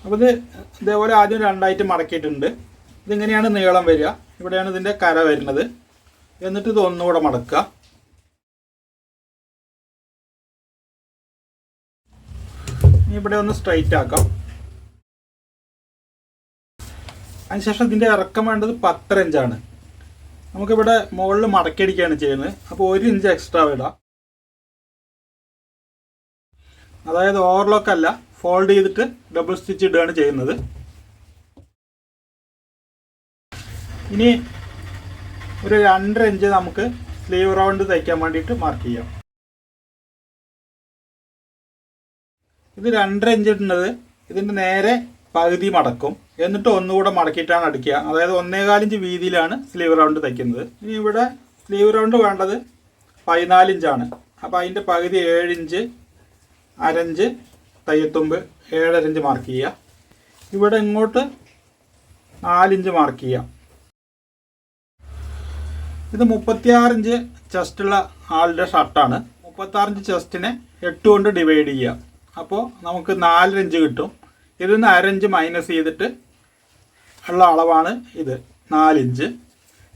അപ്പോൾ ഇത് ഇതേപോലെ ആദ്യം രണ്ടായിട്ട് മടക്കിയിട്ടുണ്ട്. ഇതിങ്ങനെയാണ് നീളം വരിക. ഇവിടെയാണ് ഇതിൻ്റെ കര വരുന്നത്. എന്നിട്ട് ഇത് ഒന്നുകൂടെ മടക്കുക. ഇവിടെ ഒന്ന് സ്ട്രൈറ്റ് ആക്കാം. അതിനുശേഷം ഇതിൻ്റെ ഇറക്കം വേണ്ടത് 10 ഇഞ്ചാണ്. നമുക്കിവിടെ മുകളിൽ മടക്കിയടിക്കുകയാണ് ചെയ്യുന്നത്. അപ്പോൾ 1 ഇഞ്ച് എക്സ്ട്രാ ഇടാം. അതായത് ഓവർലോക്ക് അല്ല, ഫോൾഡ് ചെയ്തിട്ട് ഡബിൾ സ്റ്റിച്ച് ഇടുകയാണ് ചെയ്യുന്നത്. ഇനി ഒരു 2.5 ഇഞ്ച് നമുക്ക് സ്ലീവ് റൗണ്ട് തയ്ക്കാൻ വേണ്ടിയിട്ട് മാർക്ക് ചെയ്യാം. ഇത് 2.5 ഇഞ്ച് ഇടുന്നത് ഇതിൻ്റെ നേരെ പകുതി മടക്കും. എന്നിട്ട് ഒന്നുകൂടെ മടക്കിയിട്ടാണ് അടിക്കുക. അതായത് 1.25 ഇഞ്ച് വീതിയിലാണ് സ്ലീവ് റൗണ്ട് തയ്ക്കുന്നത്. ഇനി ഇവിടെ സ്ലീവ് റൗണ്ട് വേണ്ടത് 14 ഇഞ്ചാണ്. അപ്പോൾ അതിൻ്റെ പകുതി 7 ഇഞ്ച്, 1/2 ഇഞ്ച് തയ്യത്തുമ്പ് 7.5 ഇഞ്ച് മാർക്ക് ചെയ്യുക. ഇവിടെ ഇങ്ങോട്ട് 4 ഇഞ്ച് മാർക്ക് ചെയ്യാം. ഇത് 36 ഇഞ്ച് ചെസ്റ്റുള്ള ആളുടെ ഷർട്ടാണ്. 36 ഇഞ്ച് ചെസ്റ്റിനെ 8 കൊണ്ട് ഡിവൈഡ് ചെയ്യുക. അപ്പോൾ നമുക്ക് 4 ഇഞ്ച് കിട്ടും. ഇതിൽ നിന്ന് 1/2 ഇഞ്ച് മൈനസ് ചെയ്തിട്ട് ഉള്ള അളവാണ് ഇത്, 4 ഇഞ്ച്.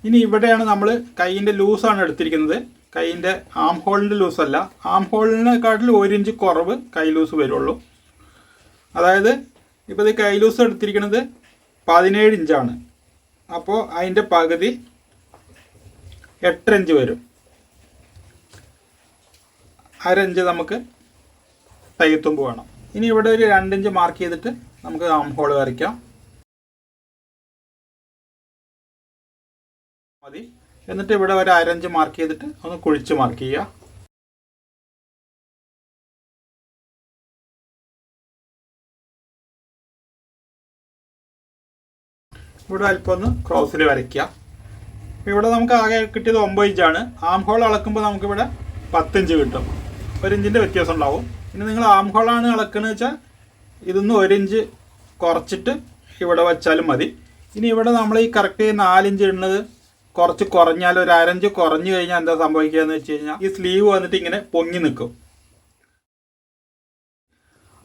ഇനി ഇവിടെയാണ് നമ്മൾ കൈയിൻ്റെ ലൂസാണ് എടുത്തിരിക്കുന്നത്. കൈയിൻ്റെ ആം ഹോളിൻ്റെ ലൂസല്ല, ആം ഹോളിനെക്കാട്ടിൽ 1 ഇഞ്ച് കുറവ് കൈ ലൂസ് വരുള്ളൂ. അതായത് ഇപ്പോൾ ഇത് കൈ ലൂസ് എടുത്തിരിക്കുന്നത് 17 ഇഞ്ചാണ്. അപ്പോൾ അതിൻ്റെ പകുതി 8 ഇഞ്ച് വരും. 1/2 ഇഞ്ച് നമുക്ക് തയ്യത്തുമ്പ് വേണം. ഇനി ഇവിടെ ഒരു 2 ഇഞ്ച് മാർക്ക് ചെയ്തിട്ട് നമുക്ക് ആം ഹോൾ വരയ്ക്കാം മതി. എന്നിട്ട് ഇവിടെ ഒരു 1/2 ഇഞ്ച് മാർക്ക് ചെയ്തിട്ട് ഒന്ന് കുഴിച്ച് മാർക്ക് ചെയ്യുക. ഇവിടെ അല്പം ഒന്ന് ക്രോസിൽ വരയ്ക്കുക. ഇവിടെ നമുക്ക് ആകെ കിട്ടിയത് 9 ഇഞ്ചാണ്. ആം ഹോൾ അളക്കുമ്പോൾ നമുക്കിവിടെ 10 ഇഞ്ച് കിട്ടും. 1 ഇഞ്ചിൻ്റെ വ്യത്യാസം ഉണ്ടാവും. ഇനി നിങ്ങൾ ആം ഹോളാണ് അളക്കുന്നത് വെച്ചാൽ ഇതൊന്ന് 1 ഇഞ്ച് കുറച്ചിട്ട് ഇവിടെ വെച്ചാലും മതി. ഇനി ഇവിടെ നമ്മൾ ഈ കറക്റ്റ് 4 ഇഞ്ച് ഇടുന്നത് കുറച്ച് കുറഞ്ഞാൽ ഒരു 1/2 ഇഞ്ച് കുറഞ്ഞു കഴിഞ്ഞാൽ എന്താ സംഭവിക്കുക എന്ന് വെച്ച് കഴിഞ്ഞാൽ ഈ സ്ലീവ് വന്നിട്ട് ഇങ്ങനെ പൊങ്ങി നിൽക്കും.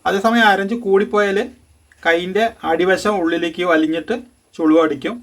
അതേസമയം 1/2 ഇഞ്ച് കൂടിപ്പോയാൽ കൈയിൻ്റെ അടിവശം ഉള്ളിലേക്ക് വലിഞ്ഞിട്ട് ചുളിവടിക്കും.